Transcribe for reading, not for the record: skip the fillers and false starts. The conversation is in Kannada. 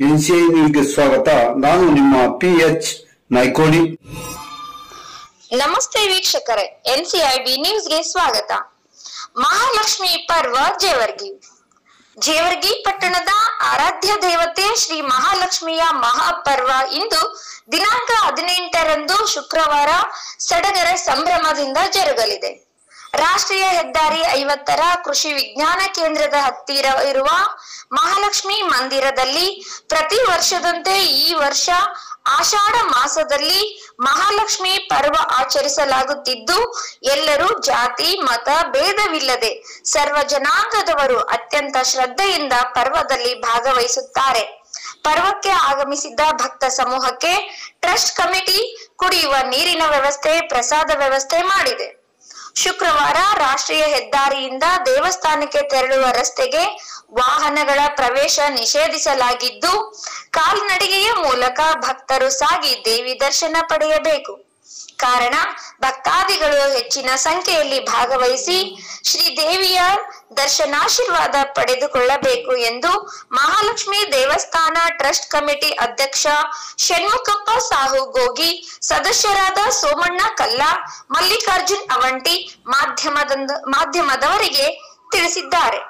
ಎನ್ಸಿಐ ನ್ಯೂಸ್ಗೆ ಸ್ವಾಗತ. ನಾನು ನಿಮ್ಮ PH ನಾಯ್ಕೋಡಿ. ನಮಸ್ತೆ ವೀಕ್ಷಕರೇ, NCIB ನ್ಯೂಸ್ಗೆ ಸ್ವಾಗತ. ಮಹಾಲಕ್ಷ್ಮಿ ಪರ್ವ ಜೇವರ್ಗಿ. ಜೇವರ್ಗಿ ಪಟ್ಟಣದ ಆರಾಧ್ಯ ದೇವತೆ ಶ್ರೀ ಮಹಾಲಕ್ಷ್ಮಿಯ ಮಹಾಪರ್ವ ಇಂದು ದಿನಾಂಕ 18ರಂದು ಶುಕ್ರವಾರ ಸಡಗರ ಸಂಭ್ರಮದಿಂದ ಜರುಗಲಿದೆ. ರಾಷ್ಟ್ರೀಯ ಹೆದ್ದಾರಿ 50ರ ಕೃಷಿ ವಿಜ್ಞಾನ ಕೇಂದ್ರದ ಹತ್ತಿರ ಇರುವ ಮಹಾಲಕ್ಷ್ಮಿ ಮಂದಿರದಲ್ಲಿ ಪ್ರತಿ ವರ್ಷದಂತೆ ಈ ವರ್ಷ ಆಷಾಢ ಮಾಸದಲ್ಲಿ ಮಹಾಲಕ್ಷ್ಮಿ ಪರ್ವ ಆಚರಿಸಲಾಗುತ್ತಿದ್ದು, ಎಲ್ಲರೂ ಜಾತಿ ಮತ ಭೇದವಿಲ್ಲದೆ ಸರ್ವ ಜನಾಂಗದವರು ಅತ್ಯಂತ ಶ್ರದ್ಧೆಯಿಂದ ಪರ್ವದಲ್ಲಿ ಭಾಗವಹಿಸುತ್ತಾರೆ. ಪರ್ವಕ್ಕೆ ಆಗಮಿಸಿದ್ದ ಭಕ್ತ ಸಮೂಹಕ್ಕೆ ಟ್ರಸ್ಟ್ ಕಮಿಟಿ ಕುಡಿಯುವ ನೀರಿನ ವ್ಯವಸ್ಥೆ, ಪ್ರಸಾದ ವ್ಯವಸ್ಥೆ ಮಾಡಿದೆ. ಶುಕ್ರವಾರ ರಾಷ್ಟ್ರೀಯ ಹೆದ್ದಾರಿಯಿಂದ ದೇವಸ್ಥಾನಕ್ಕೆ ತೆರಳುವ ರಸ್ತೆಗೆ ವಾಹನಗಳ ಪ್ರವೇಶ ನಿಷೇಧಿಸಲಾಗಿದ್ದು, ಕಾಲ್ನಡಿಗೆಯ ಮೂಲಕ ಭಕ್ತರು ಸಾಗಿ ದೇವಿ ದರ್ಶನ ಪಡೆಯಬೇಕು. ಕಾರಣ ಭಕ್ತಾದಿಗಳು ಹೆಚ್ಚಿನ ಸಂಖ್ಯೆಯಲ್ಲಿ ಭಾಗವಹಿಸಿ ಶ್ರೀದೇವಿಯ ದರ್ಶನಾಶೀರ್ವಾದ ಪಡೆದುಕೊಳ್ಳಬೇಕು ಎಂದು ಮಹಾಲಕ್ಷ್ಮಿ ದೇವಸ್ಥಾನ ಟ್ರಸ್ಟ್ ಕಮಿಟಿ ಅಧ್ಯಕ್ಷ ಷಣ್ಮುಖಪ್ಪ ಸಾಹು ಗೋಗಿ, ಸದಸ್ಯರಾದ ಸೋಮಣ್ಣ ಕಲ್ಲ, ಮಲ್ಲಿಕಾರ್ಜುನ್ ಅವಂಟಿ ಮಾಧ್ಯಮದವರಿಗೆ ತಿಳಿಸಿದ್ದಾರೆ.